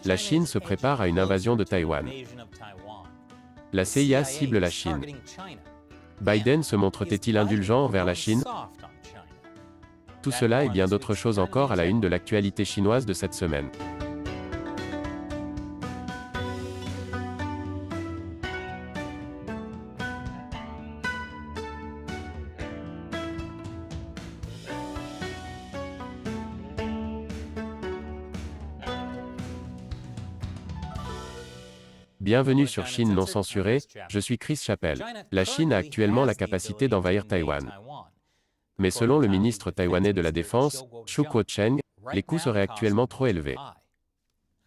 La Chine se prépare à une invasion de Taïwan. La CIA cible la Chine. Biden se montre-t-il indulgent envers la Chine? Tout cela et bien d'autres choses encore à la une de l'actualité chinoise de cette semaine. Bienvenue sur Chine non censurée, je suis Chris Chappell. La Chine a actuellement la capacité d'envahir Taïwan. Mais selon le ministre taïwanais de la Défense, Chiu Kuo-cheng, les coûts seraient actuellement trop élevés.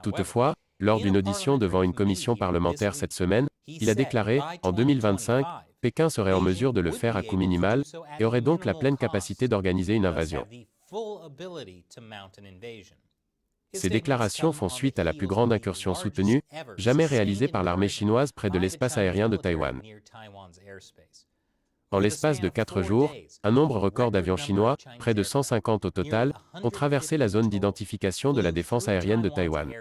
Toutefois, lors d'une audition devant une commission parlementaire cette semaine, il a déclaré, en 2025, Pékin serait en mesure de le faire à coût minimal, et aurait donc la pleine capacité d'organiser une invasion. Ces déclarations font suite à la plus grande incursion soutenue, jamais réalisée par l'armée chinoise près de l'espace aérien de Taïwan. En l'espace de 4 jours, un nombre record d'avions chinois, près de 150 au total, ont traversé la zone d'identification de la défense aérienne de Taïwan.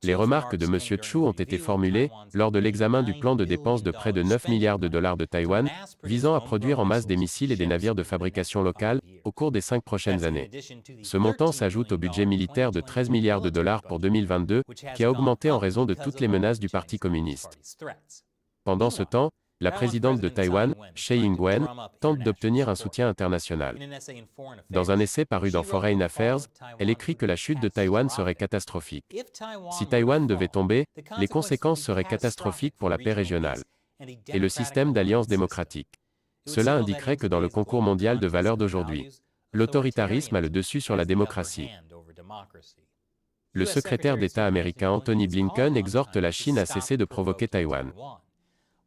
Les remarques de M. Chiu ont été formulées lors de l'examen du plan de dépenses de près de 9 milliards de dollars de Taïwan, visant à produire en masse des missiles et des navires de fabrication locale, au cours des 5 prochaines années. Ce montant s'ajoute au budget militaire de 13 milliards de dollars pour 2022, qui a augmenté en raison de toutes les menaces du Parti communiste. Pendant ce temps, la présidente de Taïwan, Tsai Ing-wen, tente d'obtenir un soutien international. Dans un essai paru dans Foreign Affairs, elle écrit que la chute de Taïwan serait catastrophique. Si Taïwan devait tomber, les conséquences seraient catastrophiques pour la paix régionale et le système d'alliance démocratique. Cela indiquerait que dans le concours mondial de valeurs d'aujourd'hui, l'autoritarisme a le dessus sur la démocratie. Le secrétaire d'État américain Antony Blinken exhorte la Chine à cesser de provoquer Taïwan.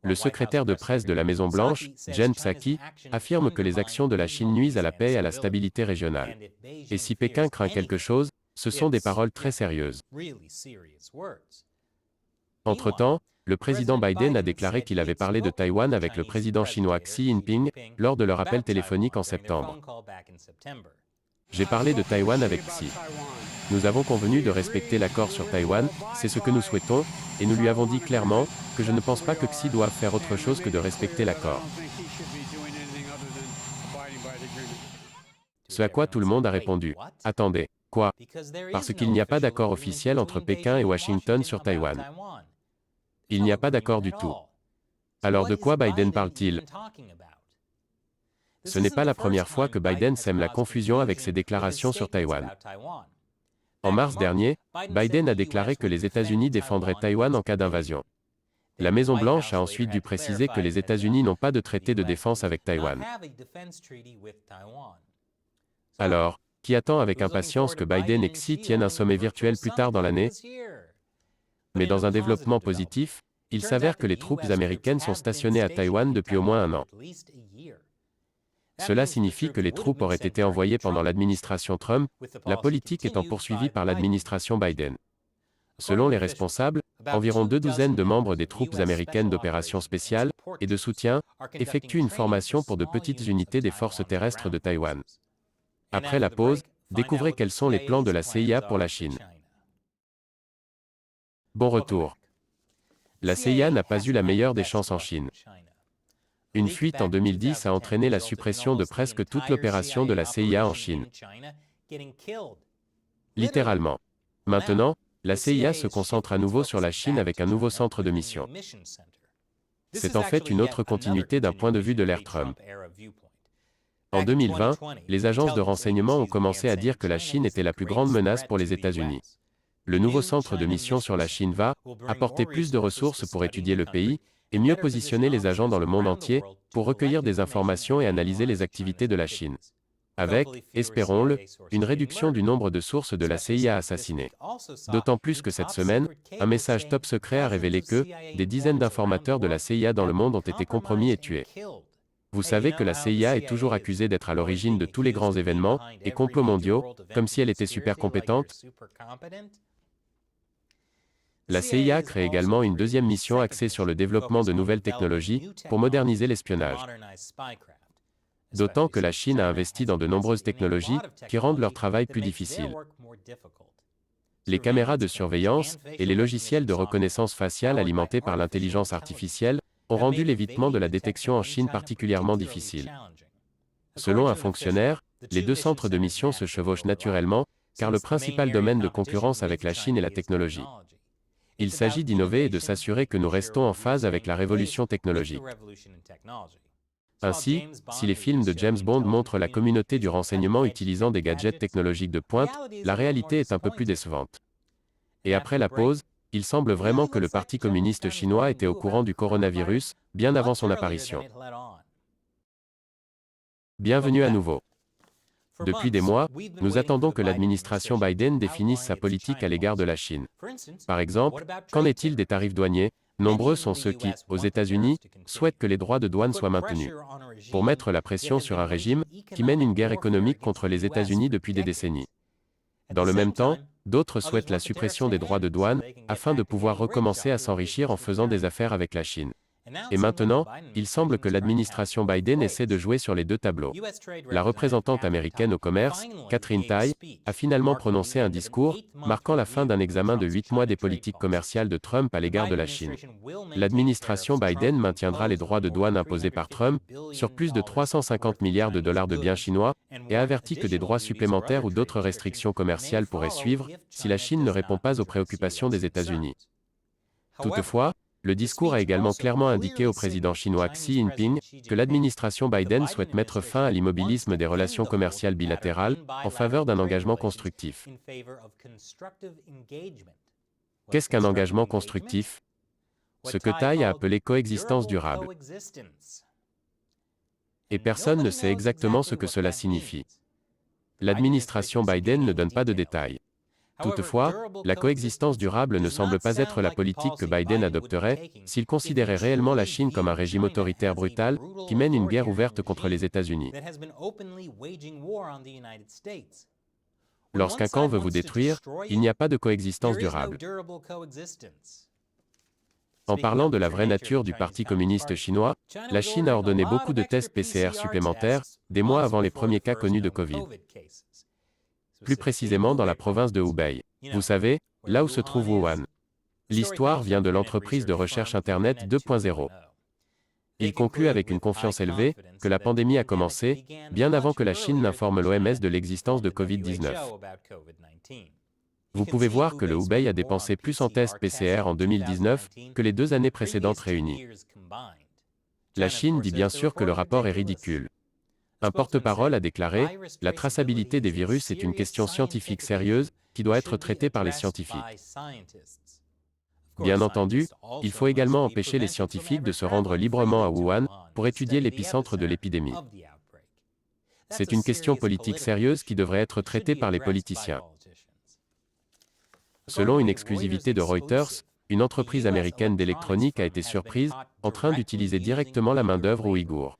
Le secrétaire de presse de la Maison-Blanche, Jen Psaki, affirme que les actions de la Chine nuisent à la paix et à la stabilité régionale. Et si Pékin craint quelque chose, ce sont des paroles très sérieuses. Entre-temps, le président Biden a déclaré qu'il avait parlé de Taïwan avec le président chinois Xi Jinping lors de leur appel téléphonique en septembre. J'ai parlé de Taïwan avec Xi. Nous avons convenu de respecter l'accord sur Taïwan, c'est ce que nous souhaitons, et nous lui avons dit clairement que je ne pense pas que Xi doive faire autre chose que de respecter l'accord. Ce à quoi tout le monde a répondu. Attendez, quoi? Parce qu'il n'y a pas d'accord officiel entre Pékin et Washington sur Taïwan. Il n'y a pas d'accord du tout. Alors de quoi Biden parle-t-il? Ce n'est pas la première fois que Biden sème la confusion avec ses déclarations sur Taïwan. En mars dernier, Biden a déclaré que les États-Unis défendraient Taïwan en cas d'invasion. La Maison-Blanche a ensuite dû préciser que les États-Unis n'ont pas de traité de défense avec Taïwan. Alors, qui attend avec impatience que Biden et Xi tiennent un sommet virtuel plus tard dans l'année? Mais dans un développement positif, il s'avère que les troupes américaines sont stationnées à Taïwan depuis au moins un an. Cela signifie que les troupes auraient été envoyées pendant l'administration Trump, la politique étant poursuivie par l'administration Biden. Selon les responsables, environ 2 douzaines de membres des troupes américaines d'opérations spéciales et de soutien effectuent une formation pour de petites unités des forces terrestres de Taïwan. Après la pause, découvrez quels sont les plans de la CIA pour la Chine. Bon retour. La CIA n'a pas eu la meilleure des chances en Chine. Une fuite en 2010 a entraîné la suppression de presque toute l'opération de la CIA en Chine. Littéralement. Maintenant, la CIA se concentre à nouveau sur la Chine avec un nouveau centre de mission. C'est en fait une autre continuité d'un point de vue de l'ère Trump. En 2020, les agences de renseignement ont commencé à dire que la Chine était la plus grande menace pour les États-Unis. Le nouveau centre de mission sur la Chine va apporter plus de ressources pour étudier le pays, et mieux positionner les agents dans le monde entier, pour recueillir des informations et analyser les activités de la Chine. Avec, espérons-le, une réduction du nombre de sources de la CIA assassinées. D'autant plus que cette semaine, un message top secret a révélé que des dizaines d'informateurs de la CIA dans le monde ont été compromis et tués. Vous savez que la CIA est toujours accusée d'être à l'origine de tous les grands événements et complots mondiaux, comme si elle était super compétente. La CIA crée également une deuxième mission axée sur le développement de nouvelles technologies pour moderniser l'espionnage. D'autant que la Chine a investi dans de nombreuses technologies qui rendent leur travail plus difficile. Les caméras de surveillance et les logiciels de reconnaissance faciale alimentés par l'intelligence artificielle ont rendu l'évitement de la détection en Chine particulièrement difficile. Selon un fonctionnaire, les deux centres de mission se chevauchent naturellement, car le principal domaine de concurrence avec la Chine est la technologie. Il s'agit d'innover et de s'assurer que nous restons en phase avec la révolution technologique. Ainsi, si les films de James Bond montrent la communauté du renseignement utilisant des gadgets technologiques de pointe, la réalité est un peu plus décevante. Et après la pause, il semble vraiment que le Parti communiste chinois était au courant du coronavirus, bien avant son apparition. Bienvenue à nouveau. Depuis des mois, nous attendons que l'administration Biden définisse sa politique à l'égard de la Chine. Par exemple, qu'en est-il des tarifs douaniers? Nombreux sont ceux qui, aux États-Unis, souhaitent que les droits de douane soient maintenus, pour mettre la pression sur un régime qui mène une guerre économique contre les États-Unis depuis des décennies. Dans le même temps, d'autres souhaitent la suppression des droits de douane, afin de pouvoir recommencer à s'enrichir en faisant des affaires avec la Chine. Et maintenant, il semble que l'administration Biden essaie de jouer sur les deux tableaux. La représentante américaine au commerce, Katherine Tai, a finalement prononcé un discours, marquant la fin d'un examen de 8 mois des politiques commerciales de Trump à l'égard de la Chine. L'administration Biden maintiendra les droits de douane imposés par Trump, sur plus de 350 milliards de dollars de biens chinois, et a averti que des droits supplémentaires ou d'autres restrictions commerciales pourraient suivre, si la Chine ne répond pas aux préoccupations des États-Unis. Toutefois, le discours a également clairement indiqué au président chinois Xi Jinping que l'administration Biden souhaite mettre fin à l'immobilisme des relations commerciales bilatérales en faveur d'un engagement constructif. Qu'est-ce qu'un engagement constructif? Ce que Tai a appelé coexistence durable. Et personne ne sait exactement ce que cela signifie. L'administration Biden ne donne pas de détails. Toutefois, la coexistence durable ne semble pas être la politique que Biden adopterait s'il considérait réellement la Chine comme un régime autoritaire brutal qui mène une guerre ouverte contre les États-Unis. Lorsqu'un camp veut vous détruire, il n'y a pas de coexistence durable. En parlant de la vraie nature du Parti communiste chinois, la Chine a ordonné beaucoup de tests PCR supplémentaires, des mois avant les premiers cas connus de Covid. Plus précisément dans la province de Hubei. Vous savez, là où se trouve Wuhan. L'histoire vient de l'entreprise de recherche Internet 2.0. Il conclut avec une confiance élevée que la pandémie a commencé, bien avant que la Chine n'informe l'OMS de l'existence de Covid-19. Vous pouvez voir que le Hubei a dépensé plus en tests PCR en 2019 que les 2 années précédentes réunies. La Chine dit bien sûr que le rapport est ridicule. Un porte-parole a déclaré « La traçabilité des virus est une question scientifique sérieuse qui doit être traitée par les scientifiques. » Bien entendu, il faut également empêcher les scientifiques de se rendre librement à Wuhan pour étudier l'épicentre de l'épidémie. C'est une question politique sérieuse qui devrait être traitée par les politiciens. Selon une exclusivité de Reuters, une entreprise américaine d'électronique a été surprise en train d'utiliser directement la main-d'œuvre ouïghour.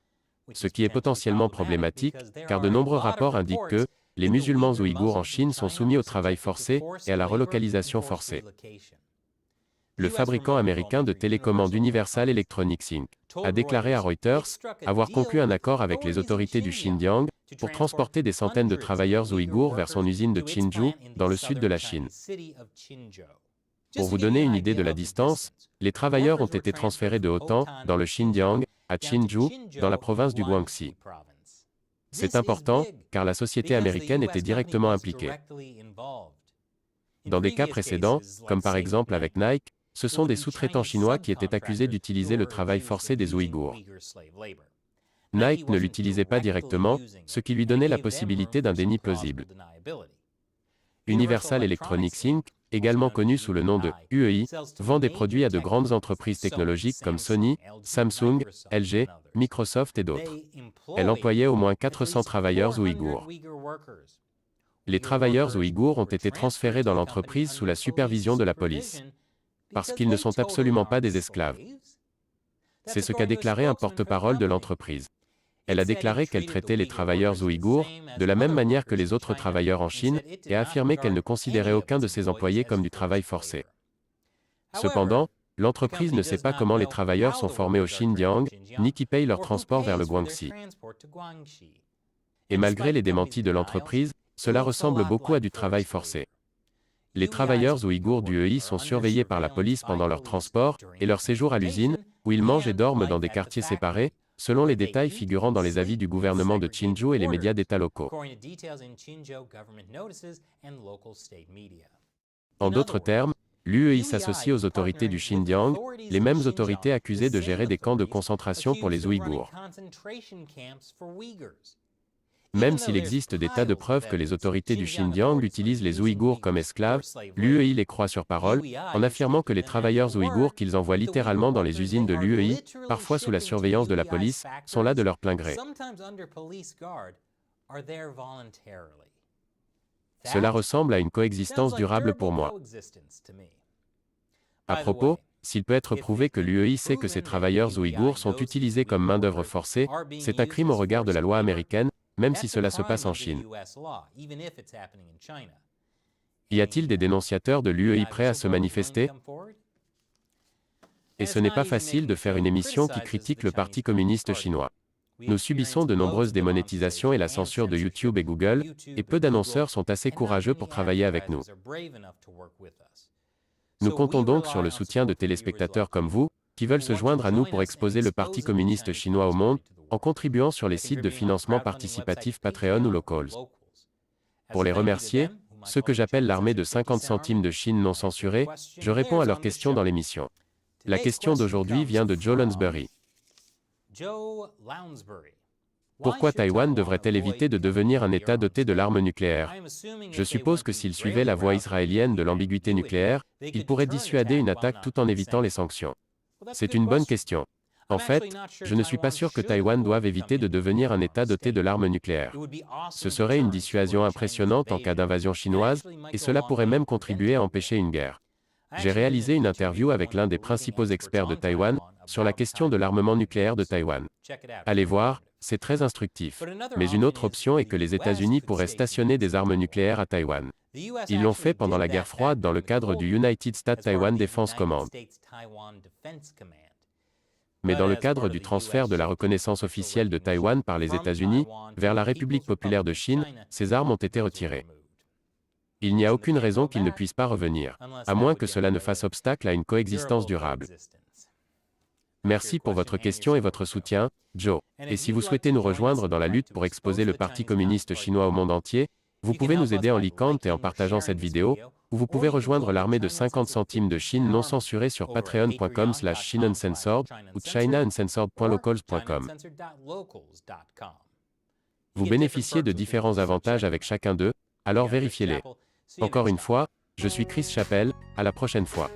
Ce qui est potentiellement problématique, car de nombreux rapports indiquent que les musulmans ouïghours en Chine sont soumis au travail forcé et à la relocalisation forcée. Le fabricant américain de télécommande Universal Electronics Inc. a déclaré à Reuters avoir conclu un accord avec les autorités du Xinjiang pour transporter des centaines de travailleurs ouïghours vers son usine de Qinzhou, dans le sud de la Chine. Pour vous donner une idée de la distance, les travailleurs ont été transférés de Hotan, dans le Xinjiang, à Qinzhou, dans la province du Guangxi. C'est important, car la société américaine était directement impliquée. Dans des cas précédents, comme par exemple avec Nike, ce sont des sous-traitants chinois qui étaient accusés d'utiliser le travail forcé des Ouïghours. Nike ne l'utilisait pas directement, ce qui lui donnait la possibilité d'un déni plausible. Universal Electronics Inc., également connu sous le nom de UEI, vend des produits à de grandes entreprises technologiques comme Sony, Samsung, LG, Microsoft et d'autres. Elle employait au moins 400 travailleurs ouïghours. Les travailleurs ouïghours ont été transférés dans l'entreprise sous la supervision de la police. Parce qu'ils ne sont absolument pas des esclaves. C'est ce qu'a déclaré un porte-parole de l'entreprise. Elle a déclaré qu'elle traitait les travailleurs ouïghours de la même manière que les autres travailleurs en Chine et a affirmé qu'elle ne considérait aucun de ses employés comme du travail forcé. Cependant, l'entreprise ne sait pas comment les travailleurs sont formés au Xinjiang, ni qui paye leur transport vers le Guangxi. Et malgré les démentis de l'entreprise, cela ressemble beaucoup à du travail forcé. Les travailleurs ouïghours du EI sont surveillés par la police pendant leur transport et leur séjour à l'usine, où ils mangent et dorment dans des quartiers séparés, selon les détails figurant dans les avis du gouvernement de Hsinchu et les médias d'État locaux. En d'autres termes, l'UEI s'associe aux autorités du Xinjiang, les mêmes autorités accusées de gérer des camps de concentration pour les Ouïghours. Même s'il existe des tas de preuves que les autorités du Xinjiang utilisent les Ouïghours comme esclaves, l'UEI les croit sur parole, en affirmant que les travailleurs ouïghours qu'ils envoient littéralement dans les usines de l'UEI, parfois sous la surveillance de la police, sont là de leur plein gré. Cela ressemble à une coexistence durable pour moi. À propos, s'il peut être prouvé que l'UEI sait que ces travailleurs ouïghours sont utilisés comme main-d'œuvre forcée, c'est un crime au regard de la loi américaine, même si cela se passe en Chine. Y a-t-il des dénonciateurs de l'UEI prêts à se manifester? Et ce n'est pas facile de faire une émission qui critique le Parti communiste chinois. Nous subissons de nombreuses démonétisations et la censure de YouTube et Google, et peu d'annonceurs sont assez courageux pour travailler avec nous. Nous comptons donc sur le soutien de téléspectateurs comme vous, qui veulent se joindre à nous pour exposer le Parti communiste chinois au monde, en contribuant sur les sites de financement participatif Patreon ou Locals. Pour les remercier, ceux que j'appelle l'armée de 50 centimes de Chine non censurée, je réponds à leurs questions dans l'émission. La question d'aujourd'hui vient de Joe Lounsbury. Pourquoi Taïwan devrait-elle éviter de devenir un État doté de l'arme nucléaire? Je suppose que s'il suivait la voie israélienne de l'ambiguïté nucléaire, il pourrait dissuader une attaque tout en évitant les sanctions. C'est une bonne question. En fait, je ne suis pas sûr que Taïwan doive éviter de devenir un État doté de l'arme nucléaire. Ce serait une dissuasion impressionnante en cas d'invasion chinoise, et cela pourrait même contribuer à empêcher une guerre. J'ai réalisé une interview avec l'un des principaux experts de Taïwan sur la question de l'armement nucléaire de Taïwan. Allez voir, c'est très instructif. Mais une autre option est que les États-Unis pourraient stationner des armes nucléaires à Taïwan. Ils l'ont fait pendant la guerre froide dans le cadre du United States Taiwan Defense Command. Mais dans le cadre du transfert de la reconnaissance officielle de Taïwan par les États-Unis vers la République populaire de Chine, ces armes ont été retirées. Il n'y a aucune raison qu'ils ne puissent pas revenir, à moins que cela ne fasse obstacle à une coexistence durable. Merci pour votre question et votre soutien, Joe. Et si vous souhaitez nous rejoindre dans la lutte pour exposer le Parti communiste chinois au monde entier, vous pouvez nous aider en likant et en partageant cette vidéo, ou vous pouvez rejoindre l'armée de 50 centimes de Chine non censurée sur patreon.com/ChinaUncensored ou ChinaUncensored.locals.com. Vous bénéficiez de différents avantages avec chacun d'eux, alors vérifiez-les. Encore une fois, je suis Chris Chappell, à la prochaine fois.